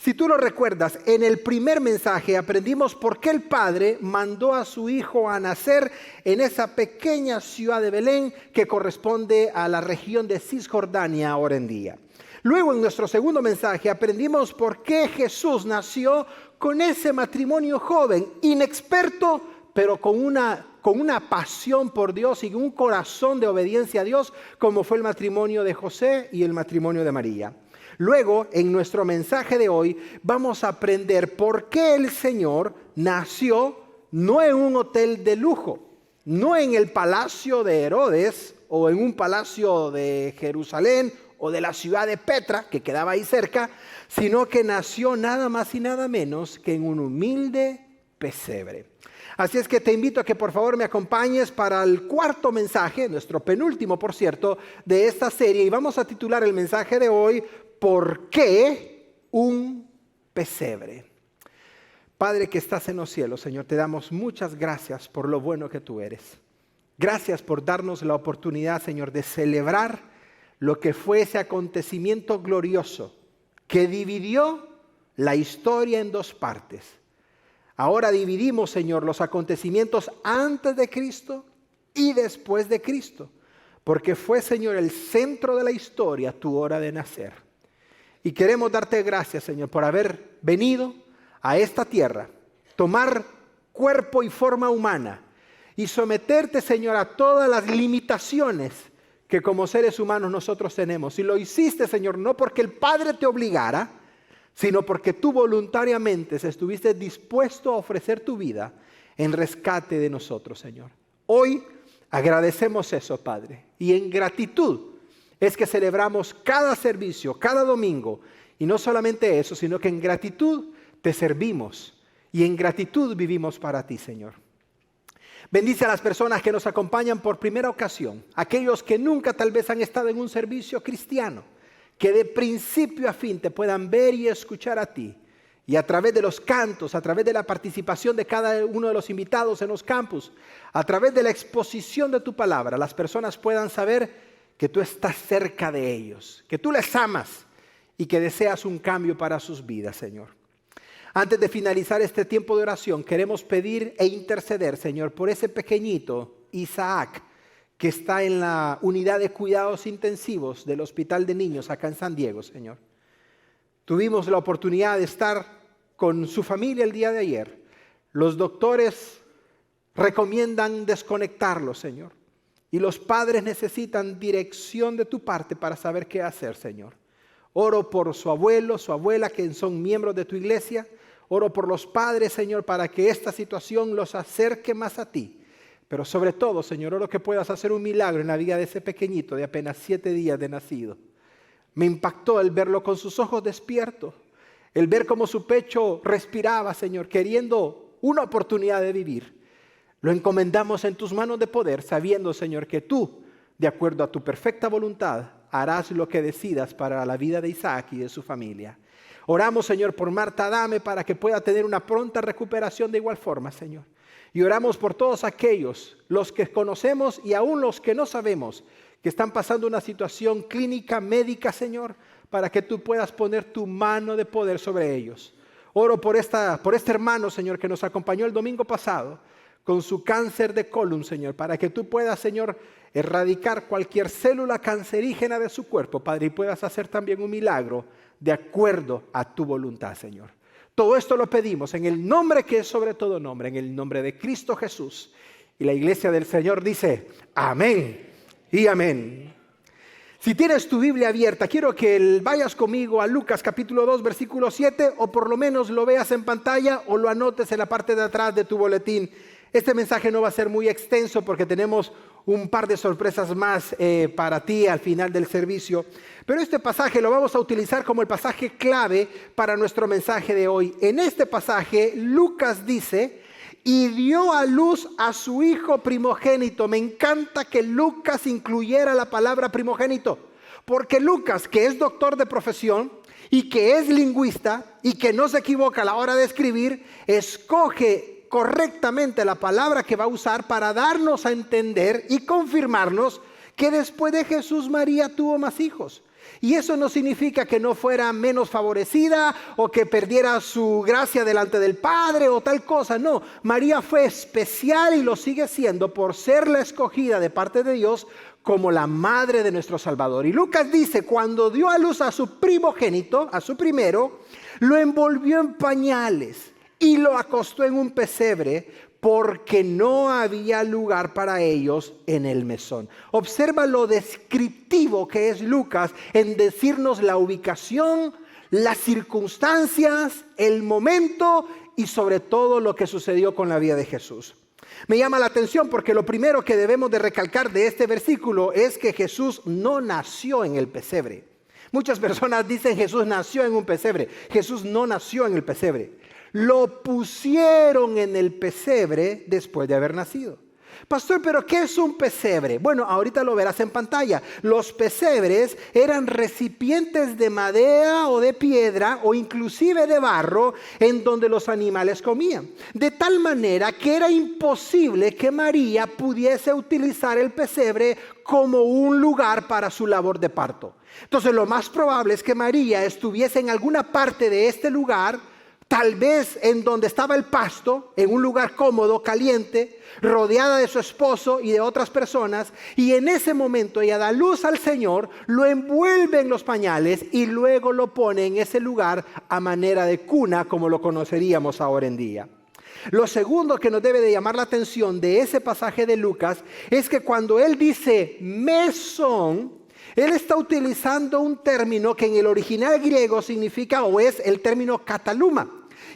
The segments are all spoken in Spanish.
Si tú lo recuerdas, en el primer mensaje aprendimos por qué el Padre mandó a su Hijo a nacer en esa pequeña ciudad de Belén que corresponde a la región de Cisjordania ahora en día. Luego en nuestro segundo mensaje aprendimos por qué Jesús nació con ese matrimonio joven, inexperto, pero con una pasión por Dios y un corazón de obediencia a Dios, como fue el matrimonio de José y el matrimonio de María. Luego, en nuestro mensaje de hoy, vamos a aprender por qué el Señor nació no en un hotel de lujo, no en el palacio de Herodes o en un palacio de Jerusalén o de la ciudad de Petra, que quedaba ahí cerca, sino que nació nada más y nada menos que en un humilde pesebre. Así es que te invito a que por favor me acompañes para el cuarto mensaje, nuestro penúltimo por cierto, de esta serie. Y vamos a titular el mensaje de hoy, ¿por qué un pesebre? Padre que estás en los cielos, Señor, te damos muchas gracias por lo bueno que tú eres. Gracias por darnos la oportunidad, Señor, de celebrar lo que fue ese acontecimiento glorioso que dividió la historia en dos partes. Ahora dividimos, Señor, los acontecimientos antes de Cristo y después de Cristo, porque fue, Señor, el centro de la historia tu hora de nacer. Y queremos darte gracias, Señor, por haber venido a esta tierra, tomar cuerpo y forma humana y someterte, Señor, a todas las limitaciones que como seres humanos nosotros tenemos. Y lo hiciste, Señor, no porque el Padre te obligara, sino porque tú voluntariamente estuviste dispuesto a ofrecer tu vida en rescate de nosotros, Señor. Hoy agradecemos eso, Padre, y en gratitud es que celebramos cada servicio, cada domingo, y no solamente eso, sino que en gratitud te servimos y en gratitud vivimos para ti, Señor. Bendice a las personas que nos acompañan por primera ocasión, aquellos que nunca tal vez han estado en un servicio cristiano, que de principio a fin te puedan ver y escuchar a ti. Y a través de los cantos, a través de la participación de cada uno de los invitados en los campus, a través de la exposición de tu palabra, las personas puedan saber que tú estás cerca de ellos, que tú les amas y que deseas un cambio para sus vidas, Señor. Antes de finalizar este tiempo de oración, queremos pedir e interceder, Señor, por ese pequeñito Isaac, que está en la unidad de cuidados intensivos del Hospital de Niños acá en San Diego, Señor. Tuvimos la oportunidad de estar con su familia el día de ayer. Los doctores recomiendan desconectarlo, Señor. Y los padres necesitan dirección de tu parte para saber qué hacer, Señor. Oro por su abuelo, su abuela, que son miembros de tu iglesia. Oro por los padres, Señor, para que esta situación los acerque más a ti. Pero sobre todo, Señor, oro que puedas hacer un milagro en la vida de ese pequeñito de apenas 7 días de nacido. Me impactó el verlo con sus ojos despiertos, el ver cómo su pecho respiraba, Señor, queriendo una oportunidad de vivir. Lo encomendamos en tus manos de poder, sabiendo, Señor, que tú, de acuerdo a tu perfecta voluntad, harás lo que decidas para la vida de Isaac y de su familia. Oramos, Señor, por Marta Adame para que pueda tener una pronta recuperación de igual forma, Señor. Y oramos por todos aquellos, los que conocemos y aún los que no sabemos, que están pasando una situación clínica, médica, Señor, para que tú puedas poner tu mano de poder sobre ellos. Oro por este hermano, Señor, que nos acompañó el domingo pasado con su cáncer de colon, Señor, para que tú puedas, Señor, erradicar cualquier célula cancerígena de su cuerpo, Padre, y puedas hacer también un milagro de acuerdo a tu voluntad, Señor. Todo esto lo pedimos en el nombre que es sobre todo nombre, en el nombre de Cristo Jesús. Y la iglesia del Señor dice, amén y amén. Si tienes tu Biblia abierta, quiero que vayas conmigo a Lucas capítulo 2, versículo 7, o por lo menos lo veas en pantalla o lo anotes en la parte de atrás de tu boletín. Este mensaje no va a ser muy extenso porque tenemos un par de sorpresas más para ti al final del servicio. Pero este pasaje lo vamos a utilizar como el pasaje clave para nuestro mensaje de hoy. En este pasaje, Lucas dice, y dio a luz a su hijo primogénito. Me encanta que Lucas incluyera la palabra primogénito, porque Lucas, que es doctor de profesión y que es lingüista y que no se equivoca a la hora de escribir, escoge correctamente la palabra que va a usar para darnos a entender y confirmarnos que después de Jesús María tuvo más hijos. Y eso no significa que no fuera menos favorecida o que perdiera su gracia delante del Padre o tal cosa. No, María fue especial y lo sigue siendo por ser la escogida de parte de Dios como la madre de nuestro Salvador. Y Lucas dice, cuando dio a luz a su primogénito, a su primero, lo envolvió en pañales y lo acostó en un pesebre porque no había lugar para ellos en el mesón. Observa lo descriptivo que es Lucas en decirnos la ubicación, las circunstancias, el momento y sobre todo lo que sucedió con la vida de Jesús. Me llama la atención porque lo primero que debemos de recalcar de este versículo es que Jesús no nació en el pesebre. Muchas personas dicen Jesús nació en un pesebre. Jesús no nació en el pesebre. Lo pusieron en el pesebre después de haber nacido. Pastor, ¿pero qué es un pesebre? Bueno, ahorita lo verás en pantalla. Los pesebres eran recipientes de madera o de piedra o inclusive de barro en donde los animales comían. De tal manera que era imposible que María pudiese utilizar el pesebre como un lugar para su labor de parto. Entonces lo más probable es que María estuviese en alguna parte de este lugar, tal vez en donde estaba el pasto, en un lugar cómodo, caliente, rodeada de su esposo y de otras personas, y en ese momento ella da luz al Señor, lo envuelve en los pañales y luego lo pone en ese lugar a manera de cuna, como lo conoceríamos ahora en día. Lo segundo que nos debe de llamar la atención de ese pasaje de Lucas es que cuando él dice mesón, él está utilizando un término que en el original griego significa o es el término kataluma.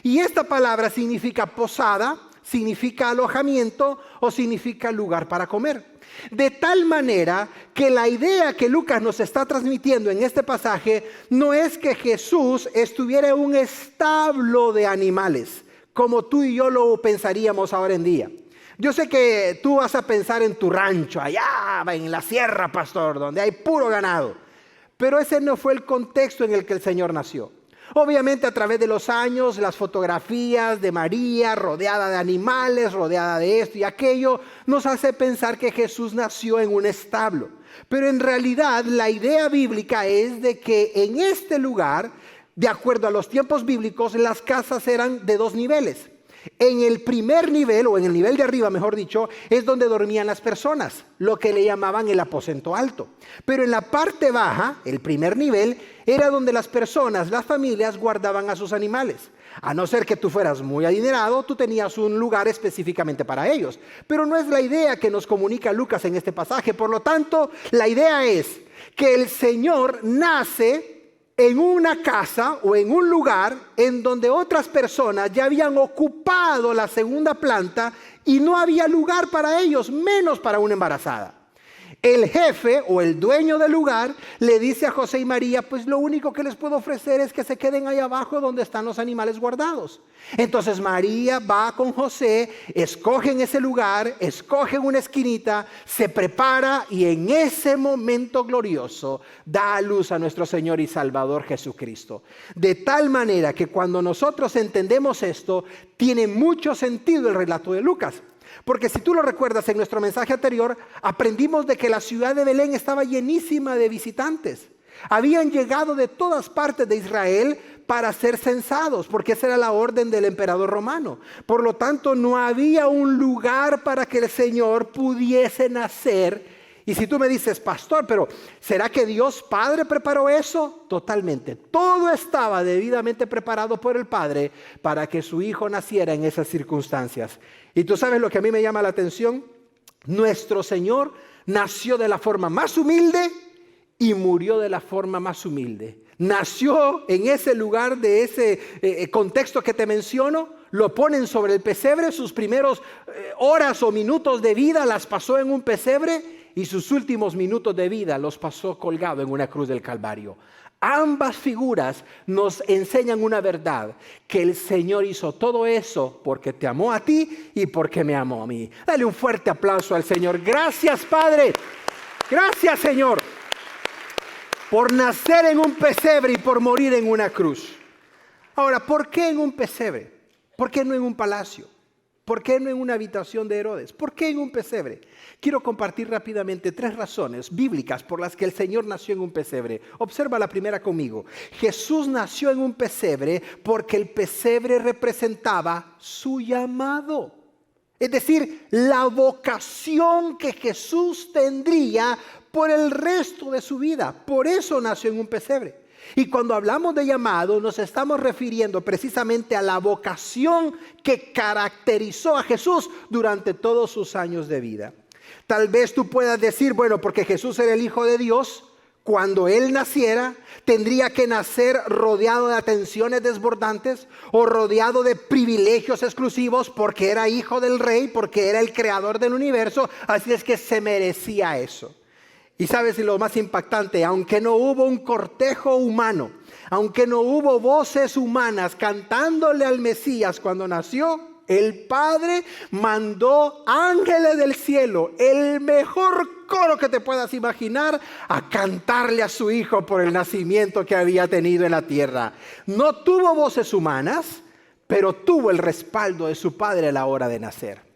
Y esta palabra significa posada, significa alojamiento o significa lugar para comer. De tal manera que la idea que Lucas nos está transmitiendo en este pasaje no es que Jesús estuviera en un establo de animales, como tú y yo lo pensaríamos ahora en día. Yo sé que tú vas a pensar en tu rancho, allá en la sierra, pastor, donde hay puro ganado. Pero ese no fue el contexto en el que el Señor nació. Obviamente a través de los años, las fotografías de María rodeada de animales, rodeada de esto y aquello, nos hace pensar que Jesús nació en un establo. Pero en realidad la idea bíblica es de que en este lugar, de acuerdo a los tiempos bíblicos, las casas eran de dos niveles. En el primer nivel, o en el nivel de arriba mejor dicho, es donde dormían las personas, lo que le llamaban el aposento alto. Pero en la parte baja, el primer nivel, era donde las personas, las familias guardaban a sus animales. A no ser que tú fueras muy adinerado, tú tenías un lugar específicamente para ellos. Pero no es la idea que nos comunica Lucas en este pasaje. Por lo tanto, la idea es que el Señor nace en una casa o en un lugar en donde otras personas ya habían ocupado la segunda planta y no había lugar para ellos, menos para una embarazada. El jefe o el dueño del lugar le dice a José y María, pues lo único que les puedo ofrecer es que se queden ahí abajo donde están los animales guardados. Entonces María va con José, escogen ese lugar, escogen una esquinita, se prepara y en ese momento glorioso da a luz a nuestro Señor y Salvador Jesucristo. De tal manera que cuando nosotros entendemos esto, tiene mucho sentido el relato de Lucas. Porque si tú lo recuerdas en nuestro mensaje anterior, aprendimos de que la ciudad de Belén estaba llenísima de visitantes. Habían llegado de todas partes de Israel para ser censados, porque esa era la orden del emperador romano. Por lo tanto, no había un lugar para que el Señor pudiese nacer. Y si tú me dices, pastor, pero ¿será que Dios Padre preparó eso? Totalmente. Todo estaba debidamente preparado por el Padre para que su Hijo naciera en esas circunstancias. Y tú sabes lo que a mí me llama la atención. Nuestro Señor nació de la forma más humilde y murió de la forma más humilde. Nació en ese lugar de ese contexto que te menciono. Lo ponen sobre el pesebre. Sus primeros horas o minutos de vida las pasó en un pesebre. Y sus últimos minutos de vida los pasó colgado en una cruz del Calvario. Ambas figuras nos enseñan una verdad, que el Señor hizo todo eso porque te amó a ti y porque me amó a mí. Dale un fuerte aplauso al Señor. Gracias, Padre. Gracias, Señor, por nacer en un pesebre y por morir en una cruz. Ahora, ¿por qué en un pesebre? ¿Por qué no en un palacio? ¿Por qué no en una habitación de Herodes? ¿Por qué en un pesebre? Quiero compartir rápidamente 3 razones bíblicas por las que el Señor nació en un pesebre. Observa la primera conmigo. Jesús nació en un pesebre porque el pesebre representaba su llamado. Es decir, la vocación que Jesús tendría por el resto de su vida. Por eso nació en un pesebre. Y cuando hablamos de llamado, nos estamos refiriendo precisamente a la vocación que caracterizó a Jesús durante todos sus años de vida. Tal vez tú puedas decir, bueno, porque Jesús era el Hijo de Dios, cuando Él naciera, tendría que nacer rodeado de atenciones desbordantes o rodeado de privilegios exclusivos porque era hijo del rey, porque era el creador del universo, así es que se merecía eso. Y sabes lo más impactante, aunque no hubo un cortejo humano, aunque no hubo voces humanas cantándole al Mesías cuando nació, el Padre mandó ángeles del cielo, el mejor coro que te puedas imaginar, a cantarle a su hijo por el nacimiento que había tenido en la tierra. No tuvo voces humanas, pero tuvo el respaldo de su Padre a la hora de nacer.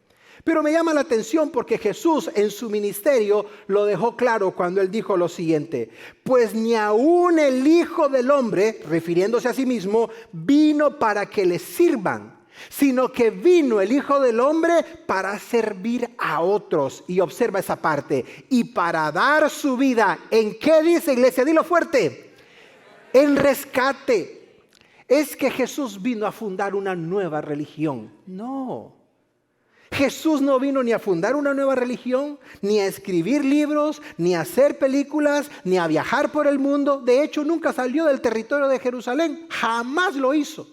Pero me llama la atención porque Jesús en su ministerio lo dejó claro cuando Él dijo lo siguiente: pues ni aún el Hijo del Hombre, refiriéndose a sí mismo, vino para que le sirvan, sino que vino el Hijo del Hombre para servir a otros. Y observa esa parte, y para dar su vida. ¿En qué dice, iglesia? Dilo fuerte. En rescate. ¿Es que Jesús vino a fundar una nueva religión? No. Jesús no vino ni a fundar una nueva religión, ni a escribir libros, ni a hacer películas, ni a viajar por el mundo. De hecho, nunca salió del territorio de Jerusalén. Jamás lo hizo.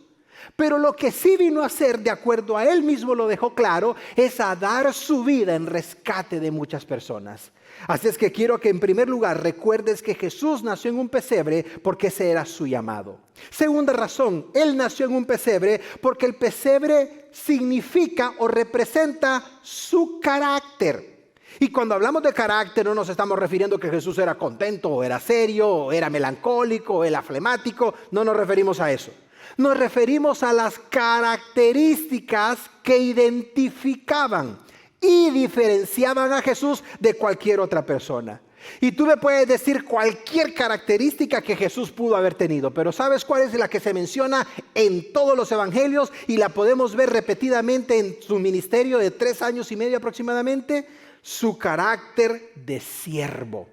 Pero lo que sí vino a hacer, de acuerdo a Él mismo lo dejó claro, es a dar su vida en rescate de muchas personas. Así es que quiero que en primer lugar recuerdes que Jesús nació en un pesebre porque ese era su llamado. Segunda razón, Él nació en un pesebre porque el pesebre significa o representa su carácter. Y cuando hablamos de carácter no nos estamos refiriendo a que Jesús era contento, o era serio, o era melancólico, o era flemático. No nos referimos a eso. Nos referimos a las características que identificaban y diferenciaban a Jesús de cualquier otra persona. Y tú me puedes decir cualquier característica que Jesús pudo haber tenido, pero ¿sabes cuál es la que se menciona en todos los evangelios y la podemos ver repetidamente en su ministerio de 3 años y medio aproximadamente? Su carácter de siervo.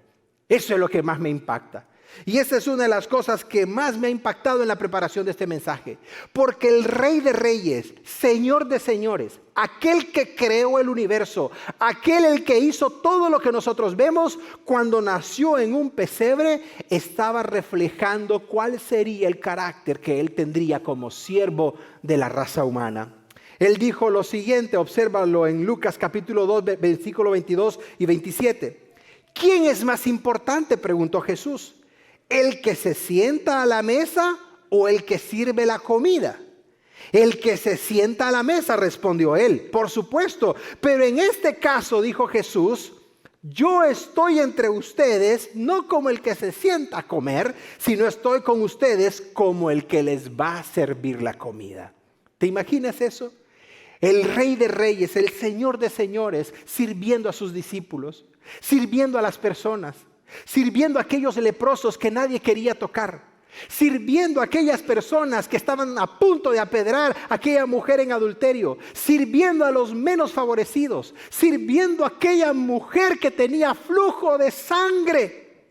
Eso es lo que más me impacta. Y esa es una de las cosas que más me ha impactado en la preparación de este mensaje. Porque el Rey de Reyes, Señor de Señores, aquel que creó el universo, aquel el que hizo todo lo que nosotros vemos, cuando nació en un pesebre, estaba reflejando cuál sería el carácter que él tendría como siervo de la raza humana. Él dijo lo siguiente, obsérvalo en Lucas capítulo 2, versículo 22 y 27. ¿Quién es más importante?, preguntó Jesús. ¿El que se sienta a la mesa o el que sirve la comida? El que se sienta a la mesa, respondió él. Por supuesto, pero en este caso, dijo Jesús, yo estoy entre ustedes no como el que se sienta a comer, sino estoy con ustedes como el que les va a servir la comida. ¿Te imaginas eso? El Rey de Reyes, el Señor de Señores, sirviendo a sus discípulos, sirviendo a las personas, sirviendo a aquellos leprosos que nadie quería tocar, sirviendo a aquellas personas que estaban a punto de apedrear a aquella mujer en adulterio, sirviendo a los menos favorecidos, sirviendo a aquella mujer que tenía flujo de sangre.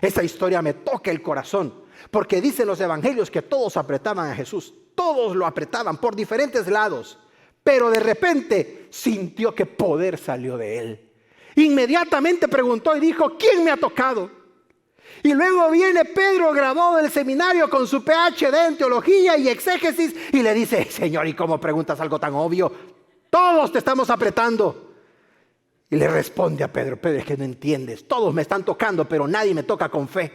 Esa historia me toca el corazón, porque dicen los evangelios que todos apretaban a Jesús, todos lo apretaban por diferentes lados, pero de repente sintió que poder salió de él. Inmediatamente preguntó y dijo, ¿quién me ha tocado? Y luego viene Pedro, graduado del seminario con su PhD en teología y exégesis, y le dice, Señor, ¿y cómo preguntas algo tan obvio? Todos te estamos apretando. Y le responde a Pedro, Pedro, es que no entiendes, todos me están tocando, pero nadie me toca con fe.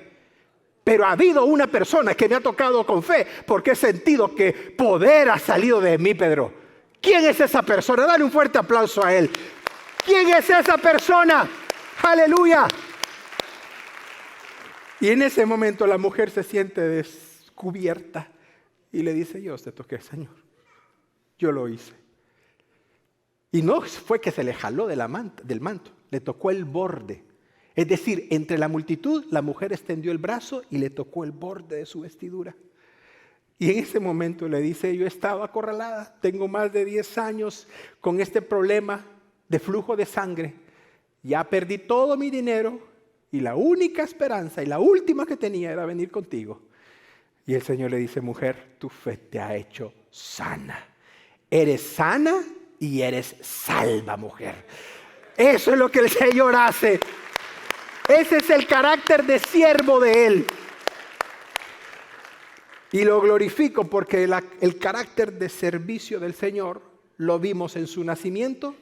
Pero ha habido una persona que me ha tocado con fe, porque he sentido que poder ha salido de mí, Pedro. ¿Quién es esa persona? Dale un fuerte aplauso a él. ¿Quién es esa persona? ¡Aleluya! Y en ese momento la mujer se siente descubierta y le dice, yo te toqué, Señor. Yo lo hice. Y no fue que se le jaló del manto, le tocó el borde. Es decir, entre la multitud, la mujer extendió el brazo y le tocó el borde de su vestidura. Y en ese momento le dice, yo estaba acorralada, tengo más de 10 años con este problema de flujo de sangre. Ya perdí todo mi dinero y la única esperanza y la última que tenía era venir contigo. Y el Señor le dice, mujer, tu fe te ha hecho sana. Eres sana y eres salva, mujer. Eso es lo que el Señor hace. Ese es el carácter de siervo de Él. Y lo glorifico porque el carácter de servicio del Señor lo vimos en su nacimiento,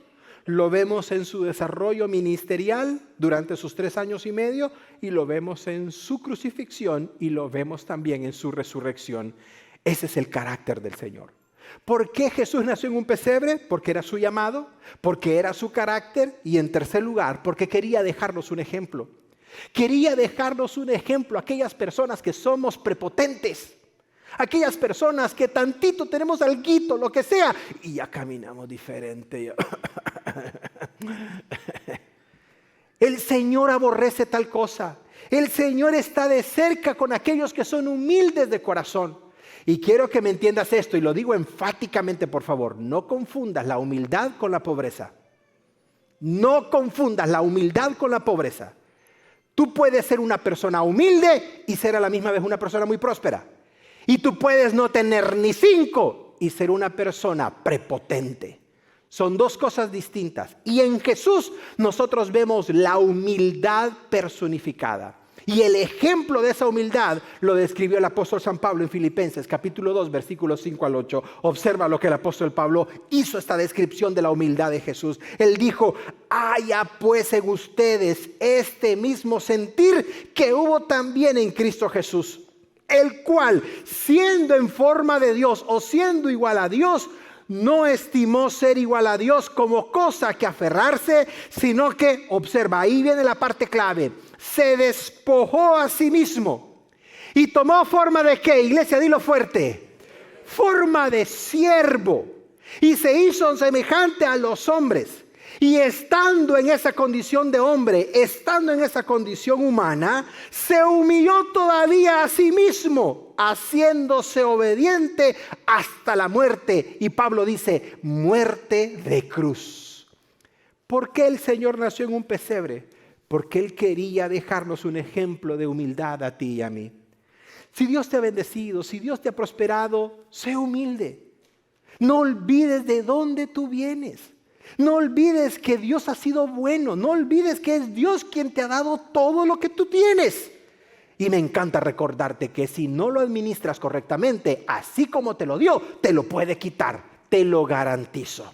lo vemos en su desarrollo ministerial durante sus 3 años y medio y lo vemos en su crucifixión y lo vemos también en su resurrección. Ese es el carácter del Señor. ¿Por qué Jesús nació en un pesebre? Porque era su llamado, porque era su carácter y en tercer lugar, porque quería dejarnos un ejemplo. Quería dejarnos un ejemplo a aquellas personas que somos prepotentes. Aquellas personas que tantito tenemos alguito, lo que sea, y ya caminamos diferente. El Señor aborrece tal cosa. El Señor está de cerca con aquellos que son humildes de corazón. Y quiero que me entiendas esto, y lo digo enfáticamente, por favor. No confundas la humildad con la pobreza. No confundas la humildad con la pobreza. Tú puedes ser una persona humilde y ser a la misma vez una persona muy próspera. Y tú puedes no tener ni 5 y ser una persona prepotente. Son 2 cosas distintas. Y en Jesús nosotros vemos la humildad personificada. Y el ejemplo de esa humildad lo describió el apóstol San Pablo en Filipenses, capítulo 2, versículos 5 al 8. Observa lo que el apóstol Pablo hizo esta descripción de la humildad de Jesús. Él dijo, haya pues en ustedes este mismo sentir que hubo también en Cristo Jesús, el cual, siendo en forma de Dios o siendo igual a Dios, no estimó ser igual a Dios como cosa que aferrarse, sino que, observa, ahí viene la parte clave, se despojó a sí mismo y tomó forma de ¿qué? Iglesia, dilo fuerte, forma de siervo y se hizo semejante a los hombres. Y estando en esa condición de hombre, estando en esa condición humana, se humilló todavía a sí mismo, haciéndose obediente hasta la muerte. Y Pablo dice, muerte de cruz. ¿Por qué el Señor nació en un pesebre? Porque Él quería dejarnos un ejemplo de humildad a ti y a mí. Si Dios te ha bendecido, si Dios te ha prosperado, sé humilde. No olvides de dónde tú vienes. No olvides que Dios ha sido bueno. No olvides que es Dios quien te ha dado todo lo que tú tienes. Y me encanta recordarte que si no lo administras correctamente, así como te lo dio, te lo puede quitar. Te lo garantizo.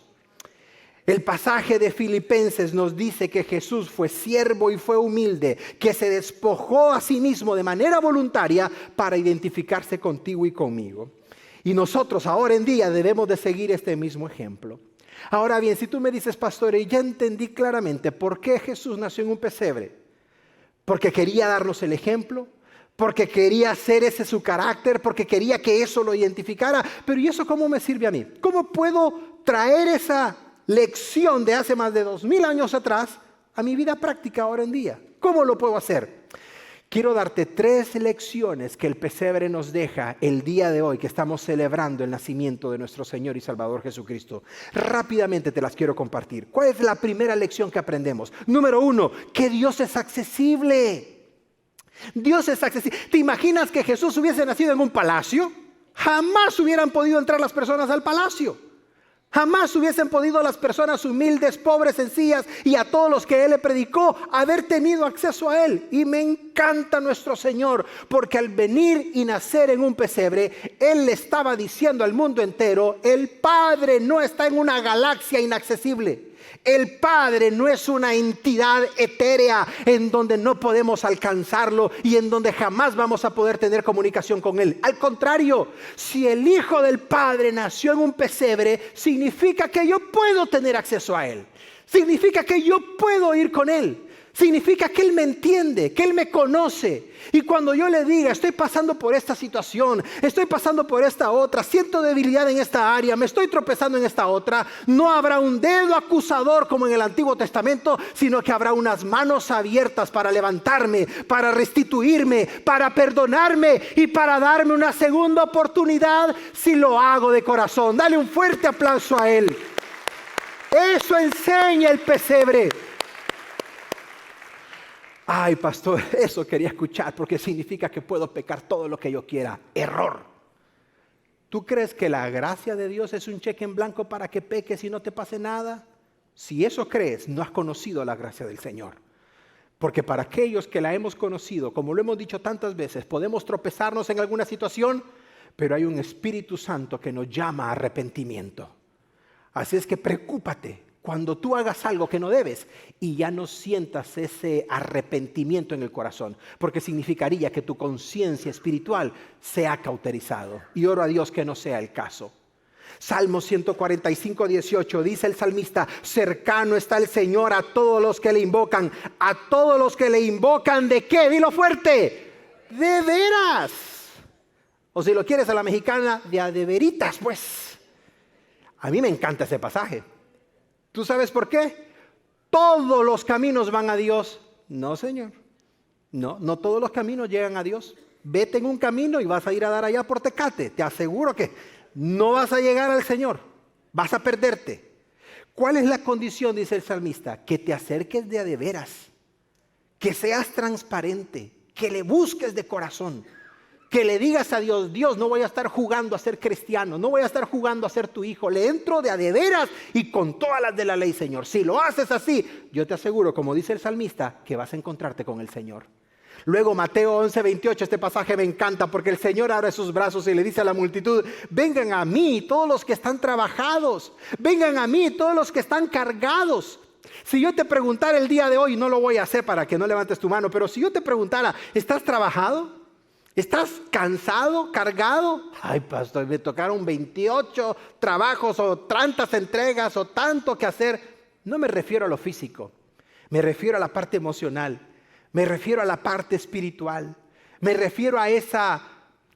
El pasaje de Filipenses nos dice que Jesús fue siervo y fue humilde, que se despojó a sí mismo de manera voluntaria para identificarse contigo y conmigo. Y nosotros ahora en día debemos de seguir este mismo ejemplo. Ahora bien, si tú me dices, pastor, ya entendí claramente por qué Jesús nació en un pesebre. Porque quería darnos el ejemplo, porque quería hacer ese su carácter, porque quería que eso lo identificara. Pero ¿y eso cómo me sirve a mí? ¿Cómo puedo traer esa lección de hace más de 2000 años atrás a mi vida práctica ahora en día? ¿Cómo lo puedo hacer? Quiero darte 3 lecciones que el pesebre nos deja el día de hoy que estamos celebrando el nacimiento de nuestro Señor y Salvador Jesucristo. Rápidamente te las quiero compartir. ¿Cuál es la primera lección que aprendemos? Número 1, que Dios es accesible. Dios es accesible. ¿Te imaginas que Jesús hubiese nacido en un palacio? Jamás hubieran podido entrar las personas al palacio. Jamás hubiesen podido las personas humildes, pobres, sencillas y a todos los que Él le predicó haber tenido acceso a Él. Y me encanta nuestro Señor porque al venir y nacer en un pesebre, Él le estaba diciendo al mundo entero, el Padre no está en una galaxia inaccesible. El Padre no es una entidad etérea en donde no podemos alcanzarlo y en donde jamás vamos a poder tener comunicación con Él. Al contrario, si el Hijo del Padre nació en un pesebre, significa que yo puedo tener acceso a Él. Significa que yo puedo ir con Él. Significa que Él me entiende, que Él me conoce. Y cuando yo le diga, estoy pasando por esta situación, estoy pasando por esta otra, siento debilidad en esta área, me estoy tropezando en esta otra, no habrá un dedo acusador como en el Antiguo Testamento, sino que habrá unas manos abiertas para levantarme, para restituirme, para perdonarme y para darme una segunda oportunidad si lo hago de corazón. Dale un fuerte aplauso a Él. Eso enseña el pesebre. Ay, pastor, eso quería escuchar porque significa que puedo pecar todo lo que yo quiera. Error. ¿Tú crees que la gracia de Dios es un cheque en blanco para que peques y no te pase nada? Si eso crees, no has conocido la gracia del Señor. Porque para aquellos que la hemos conocido, como lo hemos dicho tantas veces, podemos tropezarnos en alguna situación, pero hay un Espíritu Santo que nos llama a arrepentimiento. Así es que preocúpate cuando tú hagas algo que no debes y ya no sientas ese arrepentimiento en el corazón, porque significaría que tu conciencia espiritual se ha cauterizado. Y oro a Dios que no sea el caso. Salmo 145, 18, dice el salmista: cercano está el Señor a todos los que le invocan. A todos los que le invocan, ¿de qué? Dilo fuerte. De veras. O si lo quieres a la mexicana, de veritas, pues. A mí me encanta ese pasaje. ¿Tú sabes por qué? Todos los caminos van a Dios. No, Señor. No todos los caminos llegan a Dios. Vete en un camino y vas a ir a dar allá por Tecate. Te aseguro que no vas a llegar al Señor. Vas a perderte. ¿Cuál es la condición? Dice el salmista. Que te acerques de a de veras. Que seas transparente. Que le busques de corazón. Que le digas a Dios: Dios, no voy a estar jugando a ser cristiano, no voy a estar jugando a ser tu hijo, le entro de a de veras y con todas las de la ley, Señor. Si lo haces así, yo te aseguro, como dice el salmista, que vas a encontrarte con el Señor. Luego Mateo 11, 28, este pasaje me encanta porque el Señor abre sus brazos y le dice a la multitud: vengan a mí todos los que están trabajados, vengan a mí todos los que están cargados. Si yo te preguntara el día de hoy, no lo voy a hacer para que no levantes tu mano, pero si yo te preguntara: ¿estás trabajado? ¿Estás cansado, cargado? Ay, pastor, me tocaron 28 trabajos o tantas entregas o tanto que hacer. No me refiero a lo físico, me refiero a la parte emocional, me refiero a la parte espiritual, me refiero a esa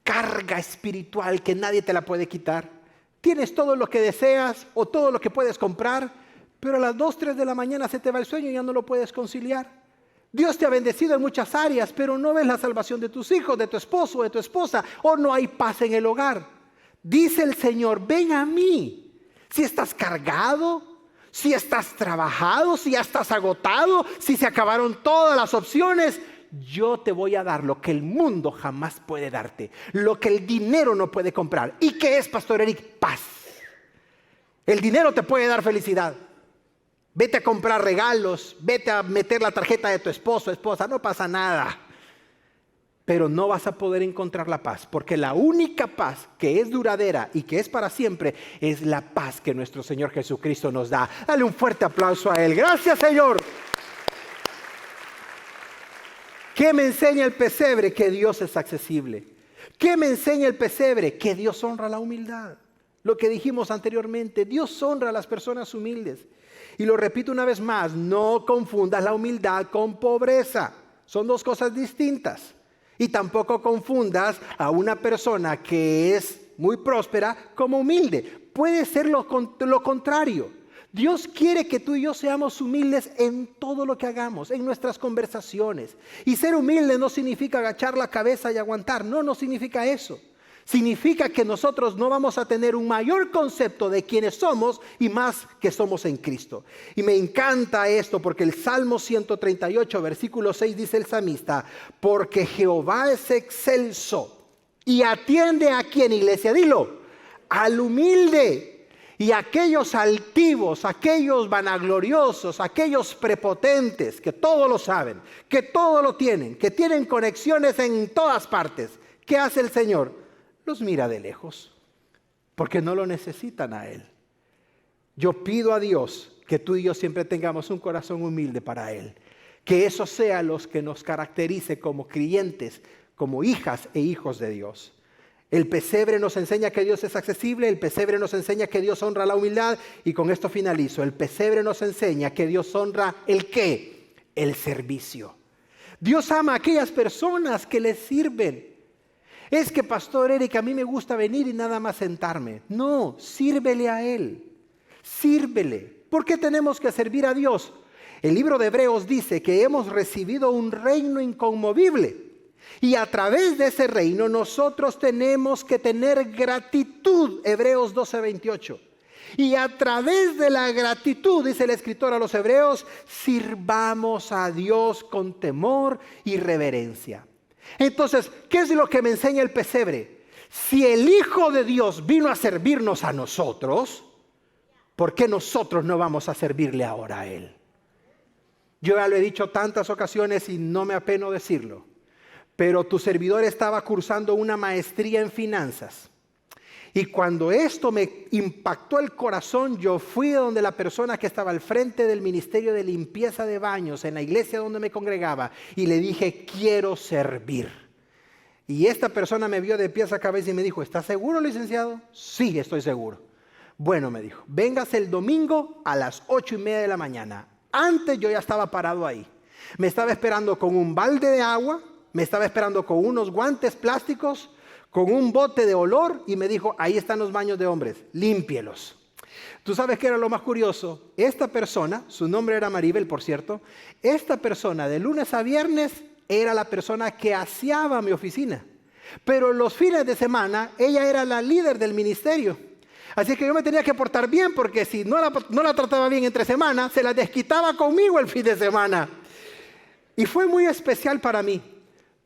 carga espiritual que nadie te la puede quitar. Tienes todo lo que deseas o todo lo que puedes comprar, pero a las 2, 3 de la mañana se te va el sueño y ya no lo puedes conciliar. Dios te ha bendecido en muchas áreas, pero no ves la salvación de tus hijos, de tu esposo, de tu esposa, o no hay paz en el hogar. Dice el Señor: ven a mí. Si estás cargado, si estás trabajado, si ya estás agotado, si se acabaron todas las opciones, yo te voy a dar lo que el mundo jamás puede darte, lo que el dinero no puede comprar. ¿Y qué es, Pastor Eric? Paz. El dinero te puede dar felicidad. Vete a comprar regalos, vete a meter la tarjeta de tu esposo, esposa, no pasa nada. Pero no vas a poder encontrar la paz, porque la única paz que es duradera y que es para siempre es la paz que nuestro Señor Jesucristo nos da. Dale un fuerte aplauso a Él. Gracias, Señor. ¿Qué me enseña el pesebre? Que Dios es accesible. ¿Qué me enseña el pesebre? Que Dios honra la humildad. Lo que dijimos anteriormente, Dios honra a las personas humildes. Y lo repito una vez más: no confundas la humildad con pobreza. Son dos cosas distintas. Y tampoco confundas a una persona que es muy próspera como humilde. Puede ser lo contrario. Dios quiere que tú y yo seamos humildes en todo lo que hagamos, en nuestras conversaciones. Y ser humilde no significa agachar la cabeza y aguantar. No significa eso. Significa que nosotros no vamos a tener un mayor concepto de quiénes somos y más que somos en Cristo. Y me encanta esto porque el Salmo 138, versículo 6 dice el salmista: porque Jehová es excelso y atiende a quién, iglesia, dilo, al humilde. Y aquellos altivos, aquellos vanagloriosos, aquellos prepotentes que todo lo saben, que todo lo tienen, que tienen conexiones en todas partes, ¿qué hace el Señor? Los mira de lejos, porque no lo necesitan a Él. Yo pido a Dios que tú y yo siempre tengamos un corazón humilde para Él. Que eso sea lo que nos caracterice como creyentes, como hijas e hijos de Dios. El pesebre nos enseña que Dios es accesible, el pesebre nos enseña que Dios honra la humildad, y con esto finalizo. El pesebre nos enseña que Dios honra ¿el qué? el servicio. Dios ama a aquellas personas que le sirven. Es que, Pastor Eric, a mí me gusta venir y nada más sentarme. No, sírvele a Él. Sírvele. ¿Por qué tenemos que servir a Dios? El libro de Hebreos dice que hemos recibido un reino inconmovible. Y a través de ese reino nosotros tenemos que tener gratitud. Hebreos 12:28. Y a través de la gratitud, dice el escritor a los hebreos, sirvamos a Dios con temor y reverencia. Entonces, ¿qué es lo que me enseña el pesebre? Si el Hijo de Dios vino a servirnos a nosotros, ¿por qué nosotros no vamos a servirle ahora a Él? Yo ya lo he dicho tantas ocasiones y no me apeno decirlo, pero tu servidor estaba cursando una maestría en finanzas. Y cuando esto me impactó el corazón, yo fui donde la persona que estaba al frente del ministerio de limpieza de baños en la iglesia donde me congregaba y le dije, quiero servir. Y esta persona me vio de pies a cabeza y me dijo, ¿estás seguro, licenciado? Sí, estoy seguro. Bueno, me dijo, véngase el domingo a las 8:30 de la mañana. Antes yo ya estaba parado ahí. Me estaba esperando con un balde de agua, me estaba esperando con unos guantes plásticos, con un bote de olor y me dijo, ahí están los baños de hombres, límpielos. ¿Tú sabes qué era lo más curioso? Esta persona, su nombre era Maribel, por cierto, esta persona de lunes a viernes era la persona que aseaba mi oficina. Pero los fines de semana ella era la líder del ministerio. Así que yo me tenía que portar bien porque si no la trataba bien entre semana, se la desquitaba conmigo el fin de semana. Y fue muy especial para mí.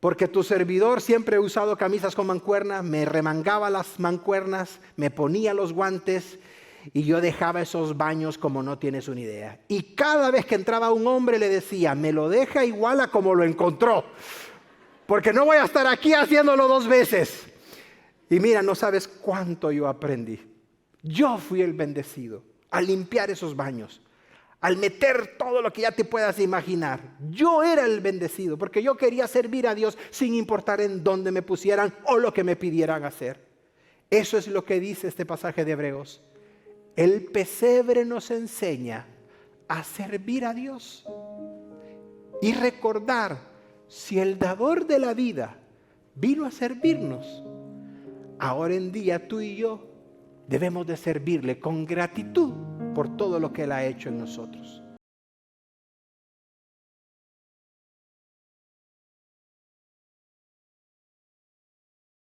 Porque tu servidor siempre he usado camisas con mancuernas, me remangaba las mancuernas, me ponía los guantes y yo dejaba esos baños como no tienes una idea. Y cada vez que entraba un hombre le decía, me lo deja igual a como lo encontró, porque no voy a estar aquí haciéndolo 2 veces. Y mira, no sabes cuánto yo aprendí. Yo fui el bendecido al limpiar esos baños. Al meter todo lo que ya te puedas imaginar. Yo era el bendecido porque yo quería servir a Dios sin importar en dónde me pusieran o lo que me pidieran hacer. Eso es lo que dice este pasaje de Hebreos. El pesebre nos enseña a servir a Dios y recordar si el dador de la vida vino a servirnos. Ahora en día tú y yo debemos de servirle con gratitud por todo lo que Él ha hecho en nosotros.